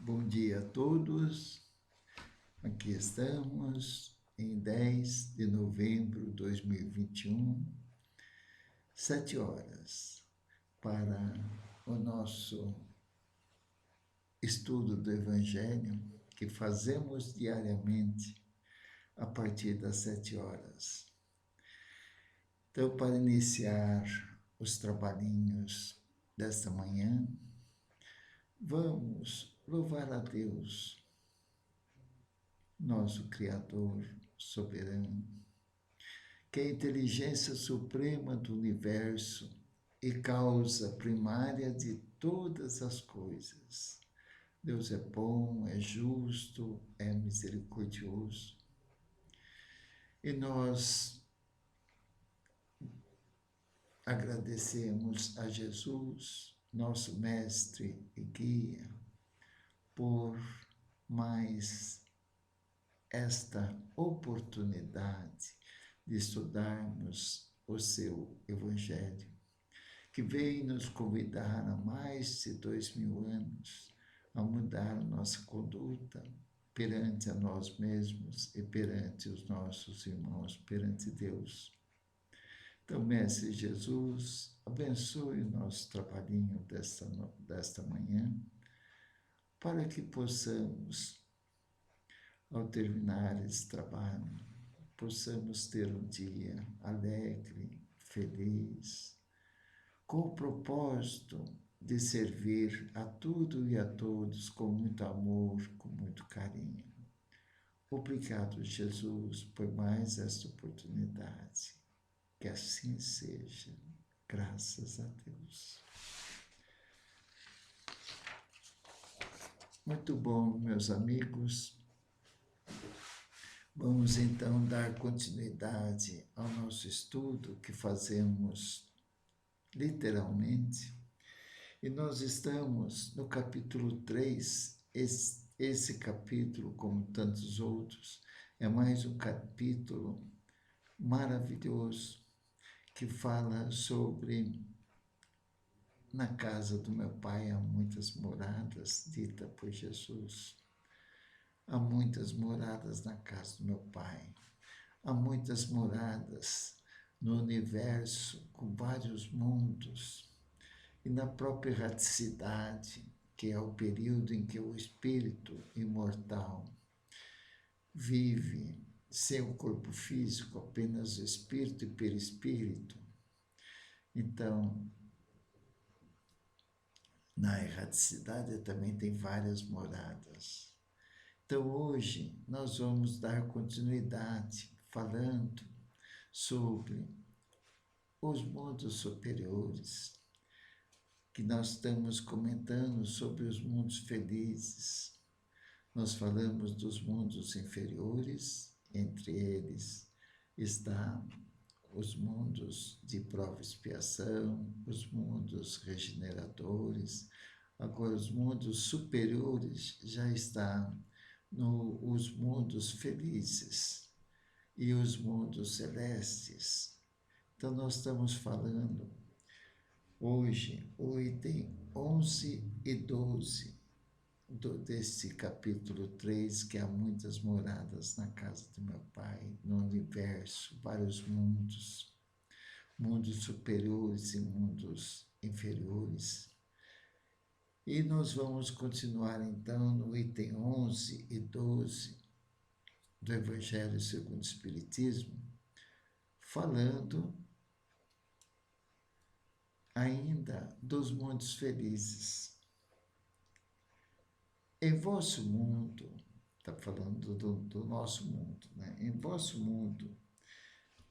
Bom dia a todos. Aqui estamos em 10 de novembro de 2021, 7 horas, para o nosso estudo do Evangelho que fazemos diariamente a partir das 7 horas. Então, para iniciar os trabalhinhos desta manhã, vamos louvar a Deus, nosso Criador soberano, que é a inteligência suprema do universo e causa primária de todas as coisas. Deus é bom, é justo, é misericordioso. E nós agradecemos a Jesus, nosso mestre e guia, por mais esta oportunidade de estudarmos o seu Evangelho, que vem nos convidar há mais de 2000 anos a mudar a nossa conduta perante a nós mesmos e perante os nossos irmãos, perante Deus. Então, Mestre Jesus, abençoe o nosso trabalhinho desta manhã, para que possamos, ao terminar esse trabalho, possamos ter um dia alegre, feliz, com o propósito de servir a tudo e a todos com muito amor, com muito carinho. Obrigado, Jesus, por mais esta oportunidade. Que assim seja, graças a Deus. Muito bom, meus amigos. Vamos então dar continuidade ao nosso estudo que fazemos literalmente. E nós estamos no capítulo 3. Esse capítulo, como tantos outros, é mais um capítulo maravilhoso que fala sobre: na casa do meu pai há muitas moradas, dita por Jesus. Há muitas moradas na casa do meu pai. Há muitas moradas no universo, com vários mundos. E na própria erraticidade, que é o período em que o espírito imortal vive sem o corpo físico, apenas o espírito e perispírito. Então, na erraticidade também tem várias moradas. Então, hoje, nós vamos dar continuidade falando sobre os mundos superiores, que nós estamos comentando sobre os mundos felizes. Nós falamos dos mundos inferiores, entre eles está os mundos de prova e expiação, os mundos regeneradores. Agora, os mundos superiores já estão os mundos felizes e os mundos celestes. Então, nós estamos falando hoje, o item 11 e 12 desse capítulo 3, que há muitas moradas na casa do meu pai, no universo, vários mundos, mundos superiores e mundos inferiores. E nós vamos continuar então no item 11 e 12 do Evangelho segundo o Espiritismo, falando ainda dos mundos felizes. Em vosso mundo, está falando do nosso mundo, né? Em vosso mundo,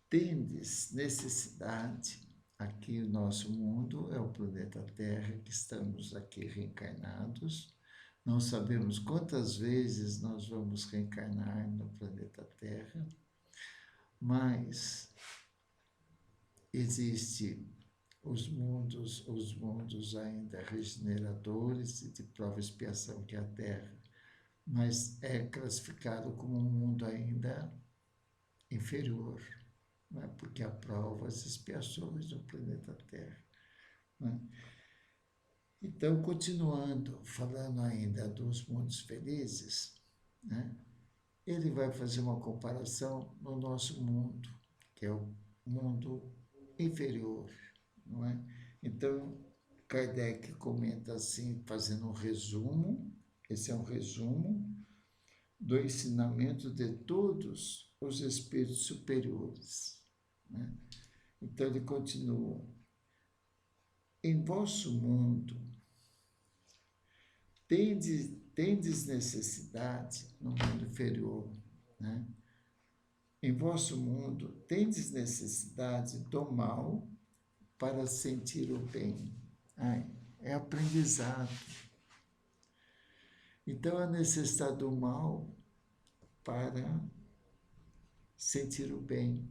tendes necessidade. Aqui o nosso mundo é o planeta Terra, que estamos aqui reencarnados. Não sabemos quantas vezes nós vamos reencarnar no planeta Terra, mas existe os mundos ainda regeneradores e de prova e expiação, que é a Terra, mas é classificado como um mundo ainda inferior, não é? Porque há provas e expiações no planeta Terra. Não é? Então, continuando, falando ainda dos mundos felizes, né? Ele vai fazer uma comparação no nosso mundo, que é o mundo inferior, não é? Então, Kardec comenta assim, fazendo um resumo, esse é um resumo do ensinamento de todos os espíritos superiores, né? Então, ele continua: em vosso mundo tendes necessidade, no mundo inferior, né? Em vosso mundo tendes necessidade do mal para sentir o bem. Ai, é aprendizado. Então, a necessidade do mal para sentir o bem.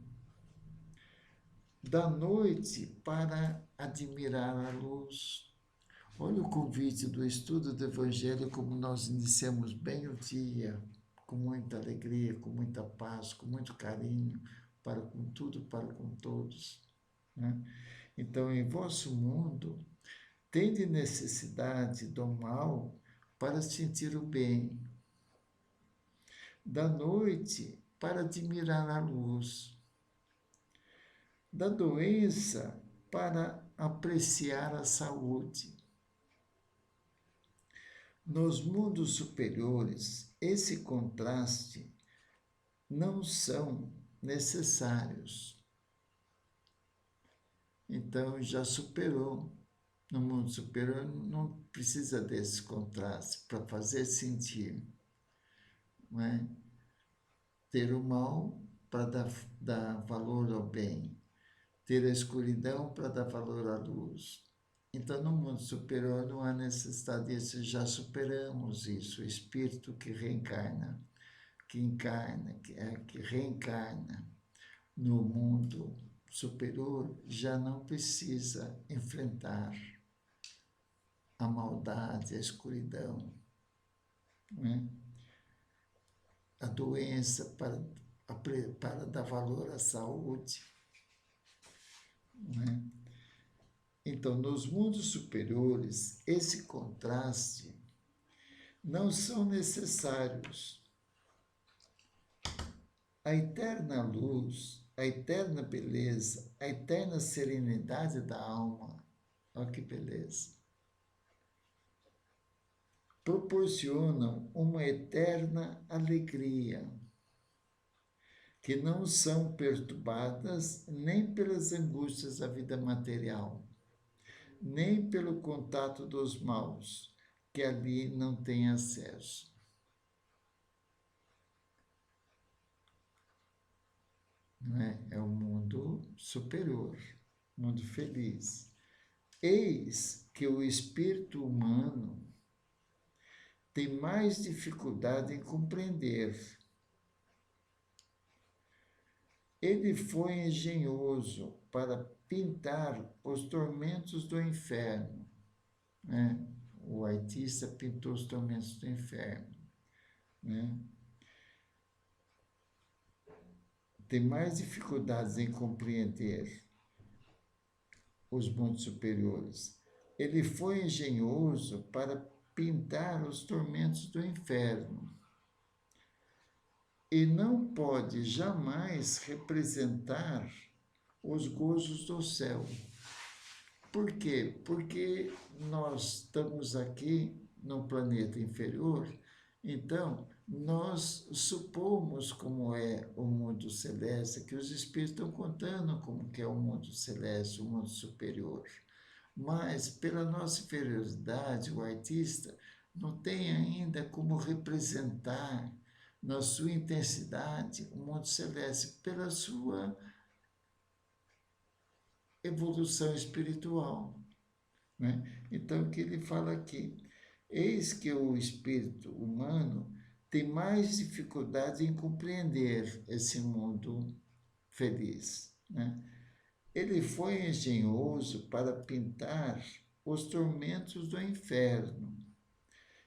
Da noite para admirar a luz. Olha o convite do estudo do Evangelho, como nós iniciamos bem o dia, com muita alegria, com muita paz, com muito carinho, para com tudo, para com todos, né? Então, em vosso mundo, tende necessidade do mal para sentir o bem, da noite para admirar a luz, da doença para apreciar a saúde. Nos mundos superiores, esse contraste não são necessários. Então, já superou. No mundo superior, não precisa desse contraste para fazer sentir, não é? Ter o mal para dar valor ao bem, ter a escuridão para dar valor à luz. Então, no mundo superior não há necessidade disso, já superamos isso. O espírito que reencarna, que encarna, que reencarna no mundo superior, já não precisa enfrentar a maldade, a escuridão, né? A doença para dar valor à saúde, né? Então, nos mundos superiores, esse contraste não são necessários. A eterna luz, a eterna beleza, a eterna serenidade da alma, olha que beleza, proporcionam uma eterna alegria, que não são perturbadas nem pelas angústias da vida material, nem pelo contato dos maus, que ali não têm acesso. Não é? É o mundo superior, mundo feliz. Eis que o espírito humano tem mais dificuldade em compreender. Ele foi engenhoso para pintar os tormentos do inferno, né? O artista pintou os tormentos do inferno, né? Tem mais dificuldades em compreender os mundos superiores. Ele foi engenhoso para pintar os tormentos do inferno e não pode jamais representar os gozos do céu. Por quê? Porque nós estamos aqui no planeta inferior, então nós supomos como é o mundo celeste, que os espíritos estão contando como que é o mundo celeste, o mundo superior. Mas, pela nossa inferioridade, o artista não tem ainda como representar na sua intensidade o mundo celeste, pela sua evolução espiritual, né? Então, o que ele fala aqui? Eis que o espírito humano tem mais dificuldade em compreender esse mundo feliz, né? Ele foi engenhoso para pintar os tormentos do inferno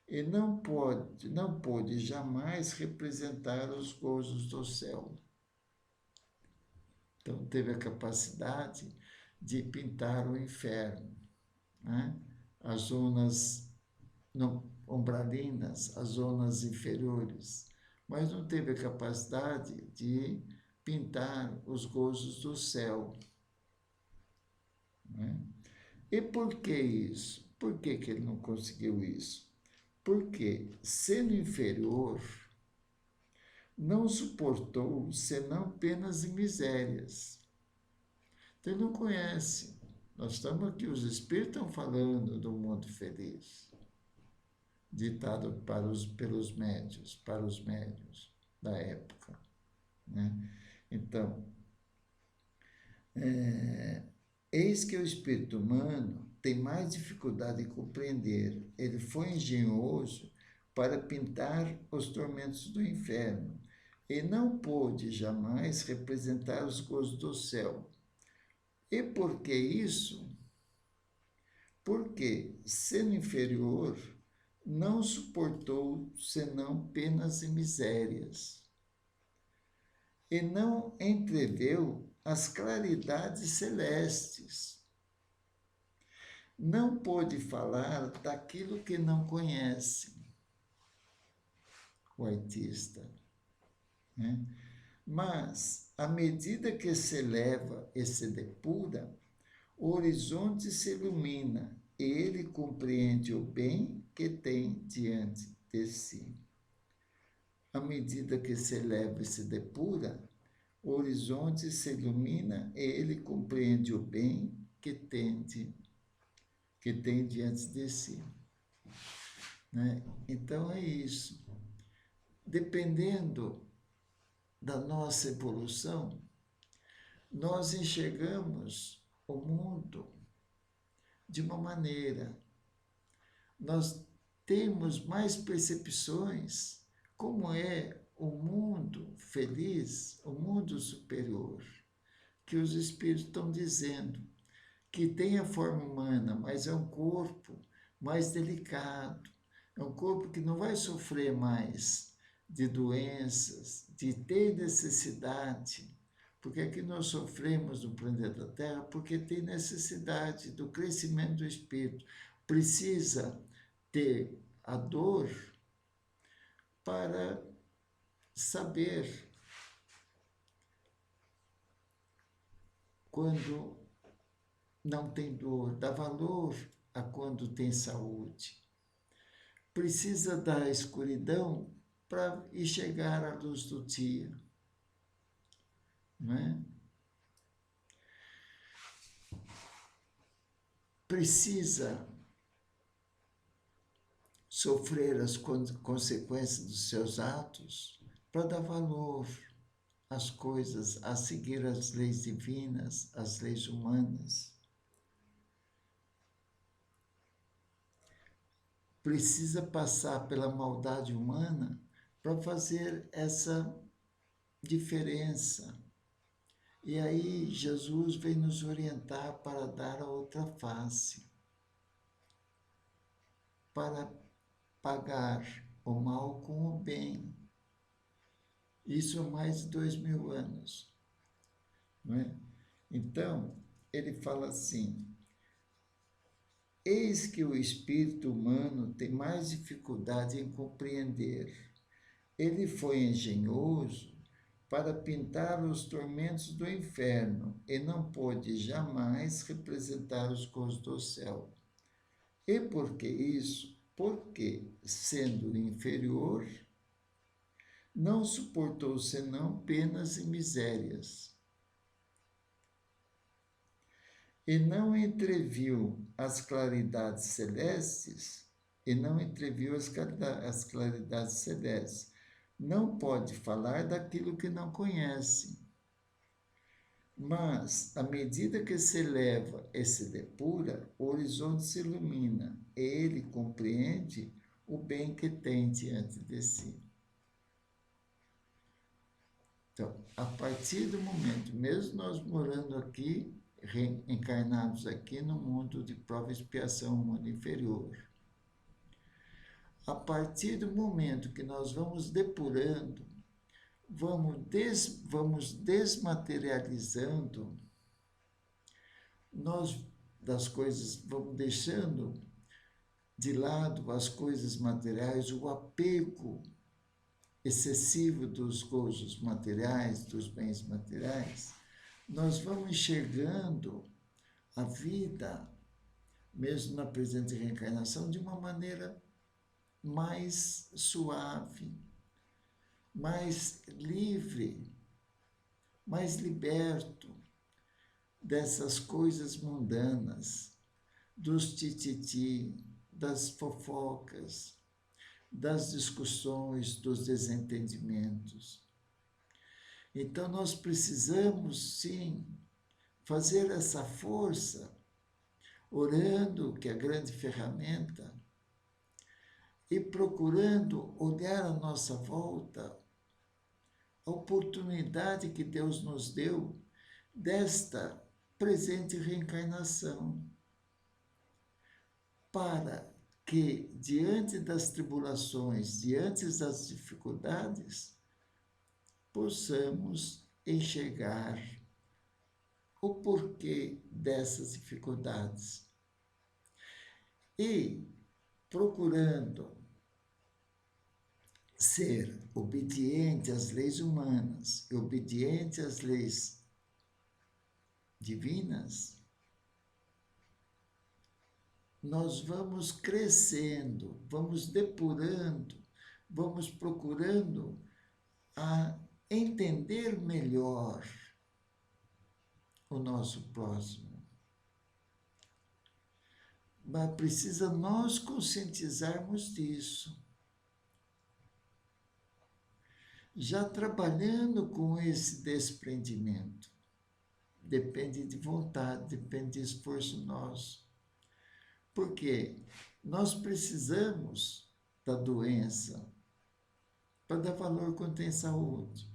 e não pôde jamais representar os gozos do céu. Então, teve a capacidade de pintar o inferno, né? as zonas umbralinas, as zonas inferiores, mas não teve a capacidade de pintar os gozos do céu. Né? E por que isso? Por que ele não conseguiu isso? Porque, sendo inferior, não suportou senão penas e misérias. Então, ele não conhece. Nós estamos aqui, os espíritos estão falando do mundo feliz, ditado pelos médiuns, para os médiuns da época. Né? Então, eis que o espírito humano tem mais dificuldade em compreender. Ele foi engenhoso para pintar os tormentos do inferno e não pôde jamais representar os gozos do céu. E por que isso? Porque, sendo inferior, não suportou senão penas e misérias, e não entreveu as claridades celestes. Não pôde falar daquilo que não conhece, o artista. Né? Mas, à medida que se eleva e se depura, o horizonte se ilumina e ele compreende o bem que tem diante de si. À medida que se eleva e se depura, o horizonte se ilumina e ele compreende o bem que tem diante de si. Né? Então é isso. Dependendo da nossa evolução, nós enxergamos o mundo de uma maneira. Nós temos mais percepções como é o mundo feliz, o mundo superior, que os espíritos estão dizendo, que tem a forma humana, mas é um corpo mais delicado, é um corpo que não vai sofrer mais de doenças, de ter necessidade, porque aqui nós sofremos no planeta Terra porque tem necessidade do crescimento do espírito, precisa ter a dor para saber quando não tem dor, dá valor a quando tem saúde. Precisa da escuridão para enxergar a luz do dia. Não é? Precisa sofrer as consequências dos seus atos para dar valor às coisas, a seguir as leis divinas, as leis humanas. Precisa passar pela maldade humana para fazer essa diferença. E aí Jesus vem nos orientar para dar a outra face, para pagar o mal com o bem. Isso há mais de 2000 anos. Não é? Então, ele fala assim, eis que o espírito humano tem mais dificuldade em compreender. Ele foi engenhoso para pintar os tormentos do inferno e não pôde jamais representar os gozos do céu. E por que isso? Porque, sendo inferior, não suportou senão penas e misérias. E não entreviu as claridades celestes, não pode falar daquilo que não conhece. Mas, à medida que se eleva e se depura, o horizonte se ilumina e ele compreende o bem que tem diante de si. Então, a partir do momento, mesmo nós morando aqui, reencarnados aqui no mundo de prova e expiação, mundo inferior, a partir do momento que nós vamos depurando, vamos desmaterializando, nós das coisas vamos deixando de lado as coisas materiais, o apego excessivo dos gozos materiais, dos bens materiais, nós vamos enxergando a vida, mesmo na presente reencarnação, de uma maneira mais suave, mais livre, mais liberto dessas coisas mundanas, dos tititi, das fofocas, das discussões, dos desentendimentos. Então, nós precisamos, sim, fazer essa força, orando, que é a grande ferramenta, e procurando olhar à nossa volta a oportunidade que Deus nos deu desta presente reencarnação, para que, diante das tribulações, diante das dificuldades, possamos enxergar o porquê dessas dificuldades e procurando ser obediente às leis humanas e obediente às leis divinas, nós vamos crescendo, vamos depurando, vamos procurando a entender melhor o nosso próximo. Mas precisa nós conscientizarmos disso. Já trabalhando com esse desprendimento. Depende de vontade, depende de esforço nosso. Porque nós precisamos da doença para dar valor quando tem saúde.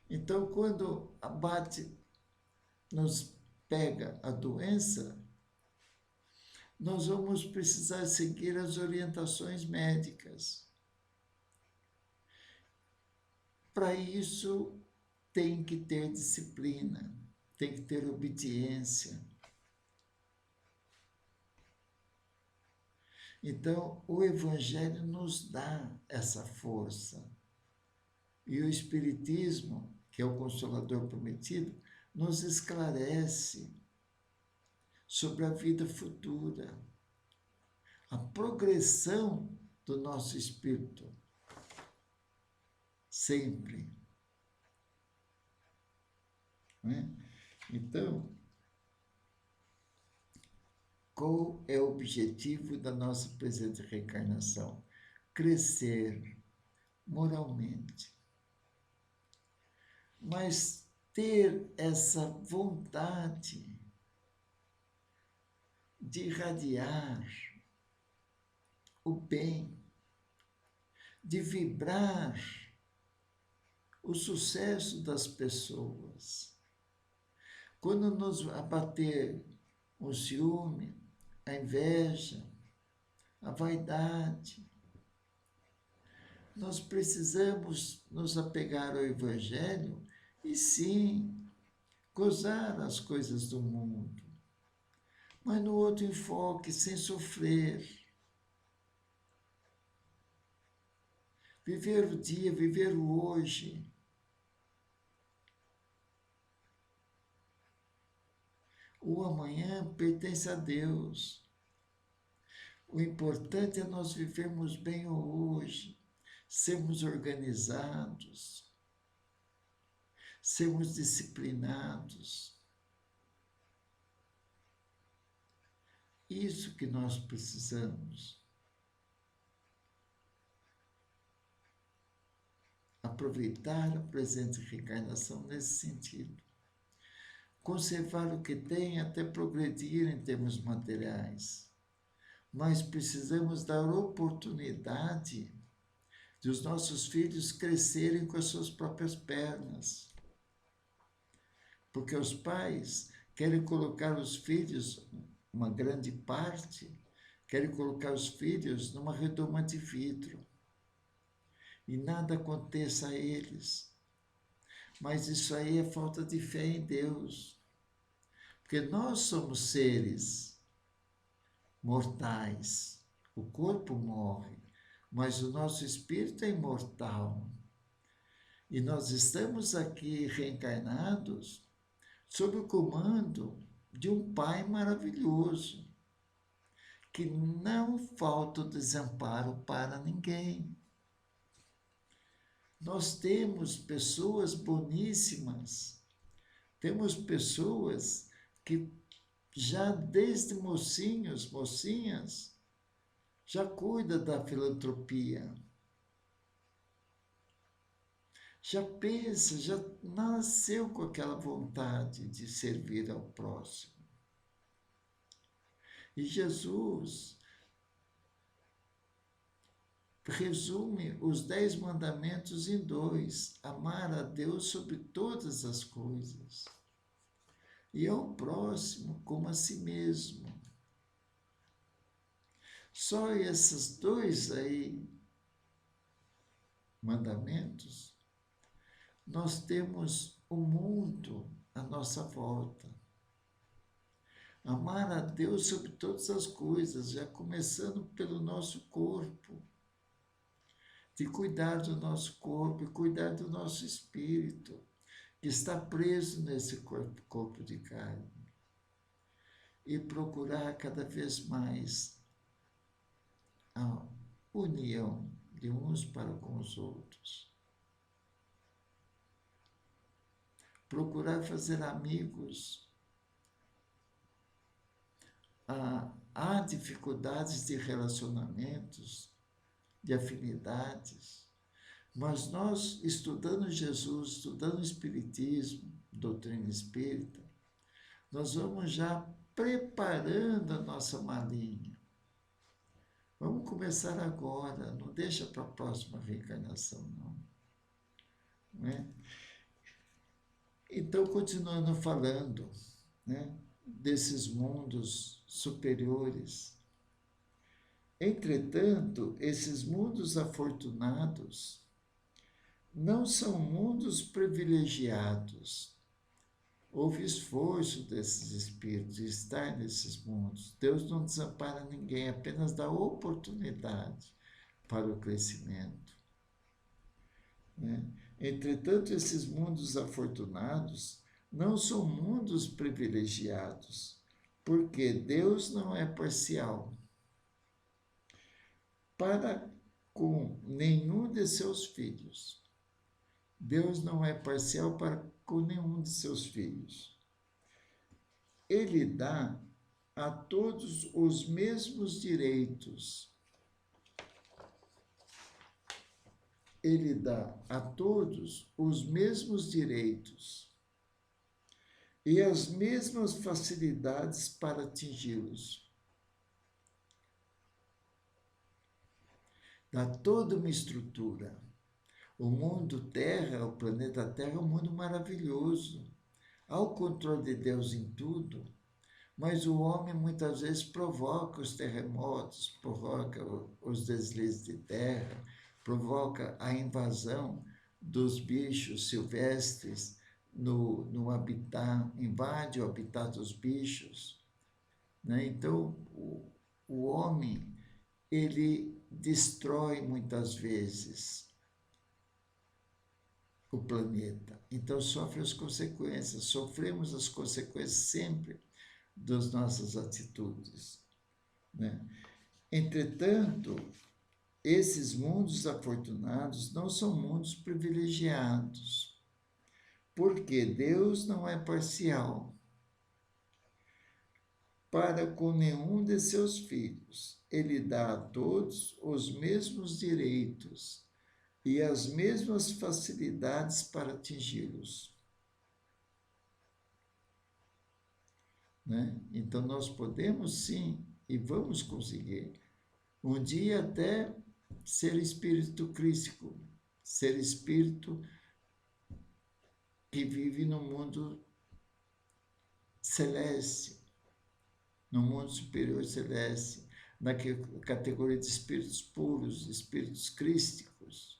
Então, quando abate, nos pega a doença, nós vamos precisar seguir as orientações médicas. Para isso, tem que ter disciplina, tem que ter obediência. Então, o Evangelho nos dá essa força. E o Espiritismo, que é o Consolador prometido, nos esclarece sobre a vida futura, a progressão do nosso espírito, sempre. Não é? Então, qual é o objetivo da nossa presente reencarnação? Crescer moralmente. Mas ter essa vontade de irradiar o bem, de vibrar o sucesso das pessoas. Quando nos abater o ciúme, a inveja, a vaidade, nós precisamos nos apegar ao Evangelho e, sim, gozar as coisas do mundo, mas no outro enfoque, sem sofrer. Viver o dia, viver o hoje. O amanhã pertence a Deus. O importante é nós vivermos bem o hoje, sermos organizados, sermos disciplinados. Isso que nós precisamos. Aproveitar a presente reencarnação nesse sentido. Conservar o que tem até progredir em termos materiais. Mas precisamos dar oportunidade de os nossos filhos crescerem com as suas próprias pernas. Porque os pais querem colocar os filhos, uma grande parte, querem colocar os filhos numa redoma de vidro. E nada aconteça a eles. Mas isso aí é falta de fé em Deus. Porque nós somos seres mortais. O corpo morre, mas o nosso espírito é imortal. E nós estamos aqui reencarnados sob o comando de um Pai maravilhoso, que não falta o desamparo para ninguém. Nós temos pessoas boníssimas, temos pessoas que já desde mocinhos, mocinhas, já cuida da filantropia, já pensa, já nasceu com aquela vontade de servir ao próximo. E Jesus resume os 10 mandamentos em 2: amar a Deus sobre todas as coisas e ao próximo como a si mesmo. Só esses 2 aí mandamentos, nós temos o mundo à nossa volta. Amar a Deus sobre todas as coisas, já começando pelo nosso corpo, de cuidar do nosso corpo e cuidar do nosso espírito, que está preso nesse corpo de carne. E procurar cada vez mais a união de uns para com os outros. Procurar fazer amigos. Há dificuldades de relacionamentos, de afinidades, mas nós, estudando Jesus, estudando o Espiritismo, doutrina espírita, nós vamos já preparando a nossa malinha. Vamos começar agora, não deixa para a próxima reencarnação, não é? Então, continuando falando, né, desses mundos superiores. Entretanto, esses mundos afortunados não são mundos privilegiados. Houve esforço desses espíritos de estar nesses mundos. Deus não desampara ninguém, apenas dá oportunidade para o crescimento, né? Entretanto, esses mundos afortunados não são mundos privilegiados, porque Deus não é parcial para com nenhum de seus filhos. Deus não é parcial para com nenhum de seus filhos. Ele dá a todos os mesmos direitos. Ele dá a todos os mesmos direitos e as mesmas facilidades para atingi-los. Dá toda uma estrutura. O mundo Terra, o planeta Terra, é um mundo maravilhoso. Há o controle de Deus em tudo, mas o homem muitas vezes provoca os terremotos, provoca os deslizes de terra, provoca a invasão dos bichos silvestres no habitat, invade o habitat dos bichos, né? Então, o homem, ele destrói muitas vezes o planeta. Então, sofre as consequências, sofremos as consequências sempre das nossas atitudes, né? Entretanto, esses mundos afortunados não são mundos privilegiados, porque Deus não é parcial para com nenhum de seus filhos. Ele dá a todos os mesmos direitos e as mesmas facilidades para atingi-los, né? Então, nós podemos sim, e vamos conseguir, um dia até ser espírito crístico, ser espírito que vive no mundo celeste, no mundo superior celeste, na categoria de espíritos puros, espíritos crísticos.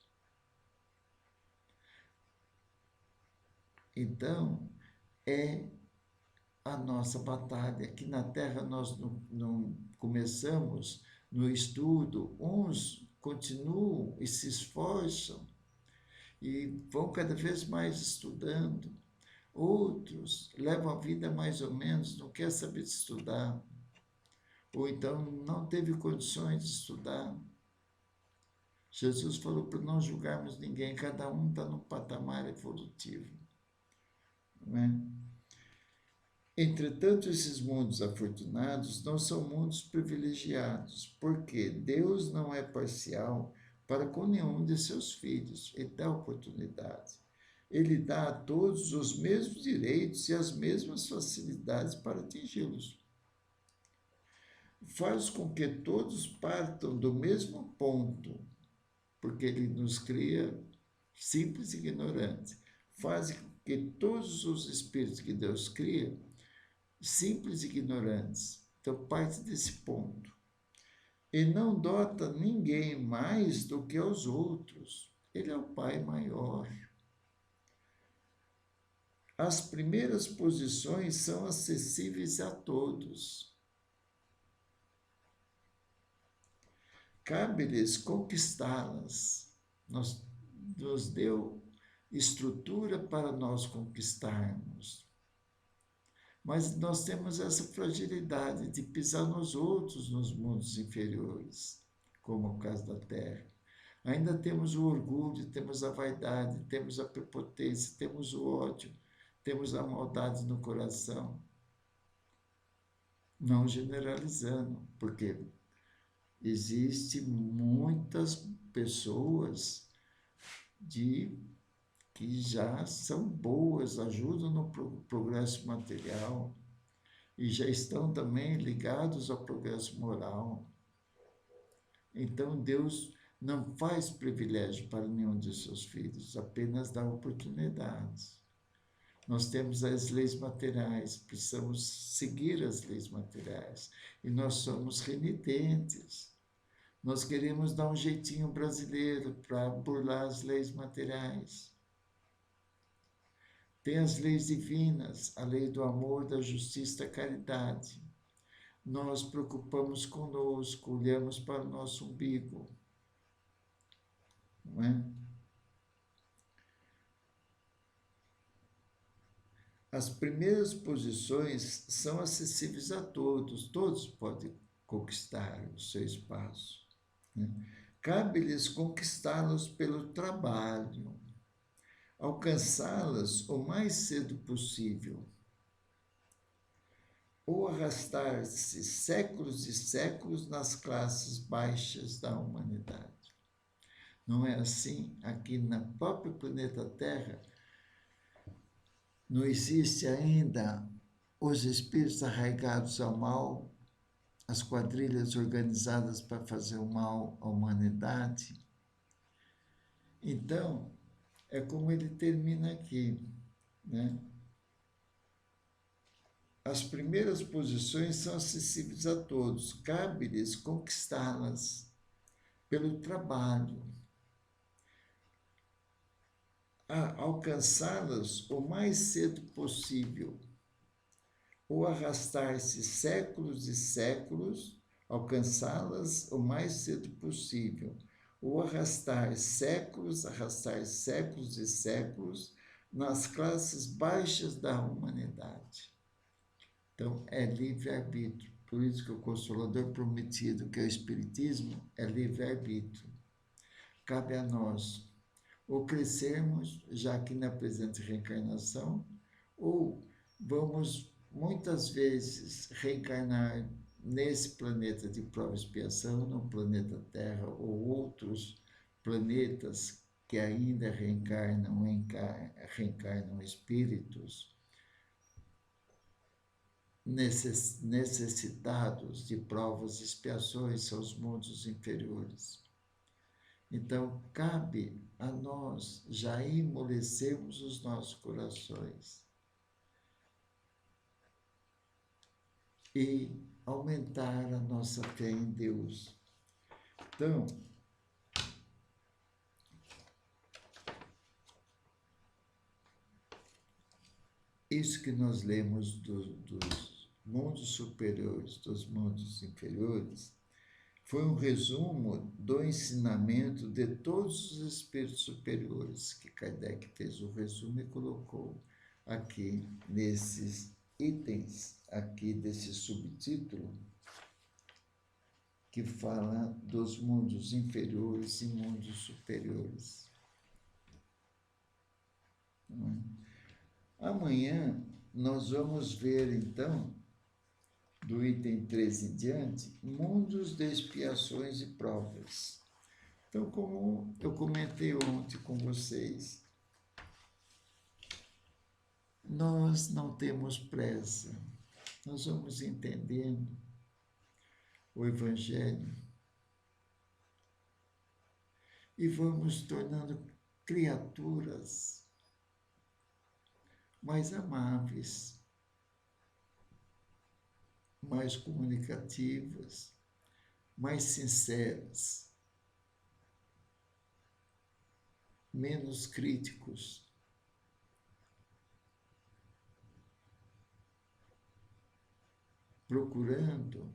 Então, é a nossa batalha. Aqui na Terra nós não começamos no estudo, uns continuam e se esforçam e vão cada vez mais estudando. Outros levam a vida mais ou menos, não quer saber de estudar, ou então não teve condições de estudar. Jesus falou para não julgarmos ninguém, cada um está num patamar evolutivo. Não é? Entretanto, esses mundos afortunados não são mundos privilegiados, porque Deus não é parcial para com nenhum de seus filhos. Ele dá oportunidade. Ele dá a todos os mesmos direitos e as mesmas facilidades para atingi-los. Faz com que todos partam do mesmo ponto, porque ele nos cria simples e ignorantes. Faz com que todos os espíritos que Deus cria, simples e ignorantes. Então, parte desse ponto. E não dota ninguém mais do que aos outros. Ele é o Pai maior. As primeiras posições são acessíveis a todos. Cabe-lhes conquistá-las. Nos deu estrutura para nós conquistarmos. Mas nós temos essa fragilidade de pisar nos outros nos mundos inferiores, como o caso da Terra. Ainda temos o orgulho, temos a vaidade, temos a prepotência, temos o ódio, temos a maldade no coração. Não generalizando, porque existem muitas pessoas que já são boas, ajudam no progresso material e já estão também ligados ao progresso moral. Então, Deus não faz privilégio para nenhum de seus filhos, apenas dá oportunidades. Nós temos as leis materiais, precisamos seguir as leis materiais. E nós somos renitentes. Nós queremos dar um jeitinho brasileiro para burlar as leis materiais. Tem as leis divinas, a lei do amor, da justiça, da caridade. Nós preocupamos conosco, olhamos para o nosso umbigo. Não é? As primeiras posições são acessíveis a todos, todos podem conquistar o seu espaço. Né? Cabe-lhes conquistá-los pelo trabalho, alcançá-las o mais cedo possível, ou arrastar-se séculos e séculos nas classes baixas da humanidade. Não é assim? Aqui no próprio planeta Terra, não existe ainda os espíritos arraigados ao mal, as quadrilhas organizadas para fazer o mal à humanidade. Então, é como ele termina aqui, né? As primeiras posições são acessíveis a todos, cabe-lhes conquistá-las pelo trabalho, alcançá-las o mais cedo possível, ou arrastar-se séculos e séculos, alcançá-las o mais cedo possível, ou arrastar séculos e séculos nas classes baixas da humanidade. Então, é livre-arbítrio. Por isso que o Consolador prometido, que é o Espiritismo, é livre-arbítrio. Cabe a nós ou crescermos, já aqui na presente reencarnação, ou vamos muitas vezes reencarnar nesse planeta de prova e expiação, no planeta Terra, ou outros planetas que ainda reencarnam espíritos necessitados de provas e expiações, são os mundos inferiores. Então, cabe a nós já amolecermos os nossos corações e aumentar a nossa fé em Deus. Então, isso que nós lemos dos mundos superiores, dos mundos inferiores, foi um resumo do ensinamento de todos os espíritos superiores, que Kardec fez o resumo e colocou aqui nesses itens, aqui desse subtítulo, que fala dos mundos inferiores e mundos superiores. Amanhã nós vamos ver, então, do item 13 em diante, mundos de expiações e provas. Então, como eu comentei ontem com vocês, nós não temos pressa, nós vamos entendendo o Evangelho e vamos tornando criaturas mais amáveis, mais comunicativas, mais sinceras, menos críticos. Procurando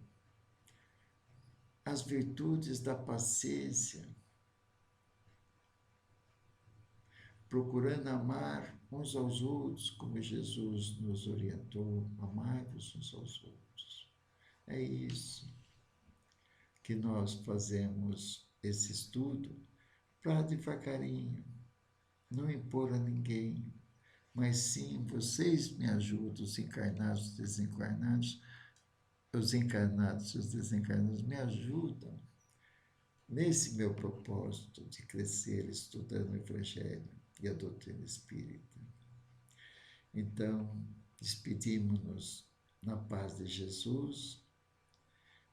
as virtudes da paciência, procurando amar uns aos outros, como Jesus nos orientou, amai-vos uns aos outros. É isso que nós fazemos esse estudo para devagarinho, não impor a ninguém, mas sim vocês me ajudam, os encarnados, os desencarnados, os encarnados e os desencarnados me ajudam nesse meu propósito de crescer estudando o Evangelho e a doutrina espírita. Então, despedimos-nos na paz de Jesus,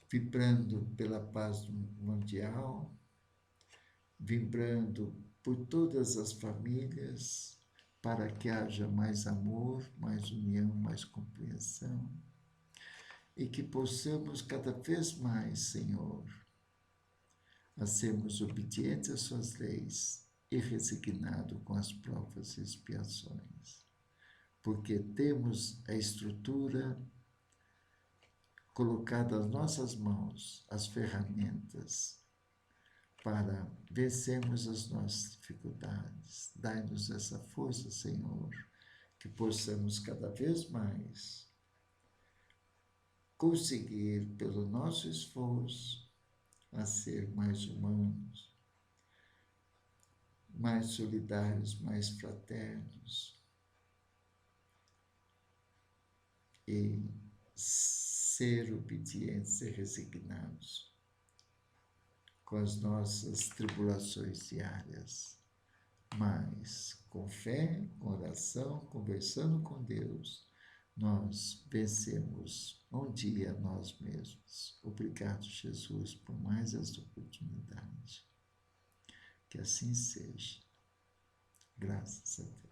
vibrando pela paz mundial, vibrando por todas as famílias, para que haja mais amor, mais união, mais compreensão, e que possamos cada vez mais, Senhor, a sermos obedientes às suas leis e resignados com as provas e expiações, porque temos a estrutura colocada às nossas mãos, as ferramentas para vencermos as nossas dificuldades. Dai-nos essa força, Senhor, que possamos cada vez mais conseguir, pelo nosso esforço, a ser mais humanos, mais solidários, mais fraternos e ser obedientes e resignados com as nossas tribulações diárias, mas com fé, com oração, conversando com Deus, nós vencemos um dia nós mesmos. Obrigado, Jesus, por mais esta oportunidade. Que assim seja. Graças a Deus.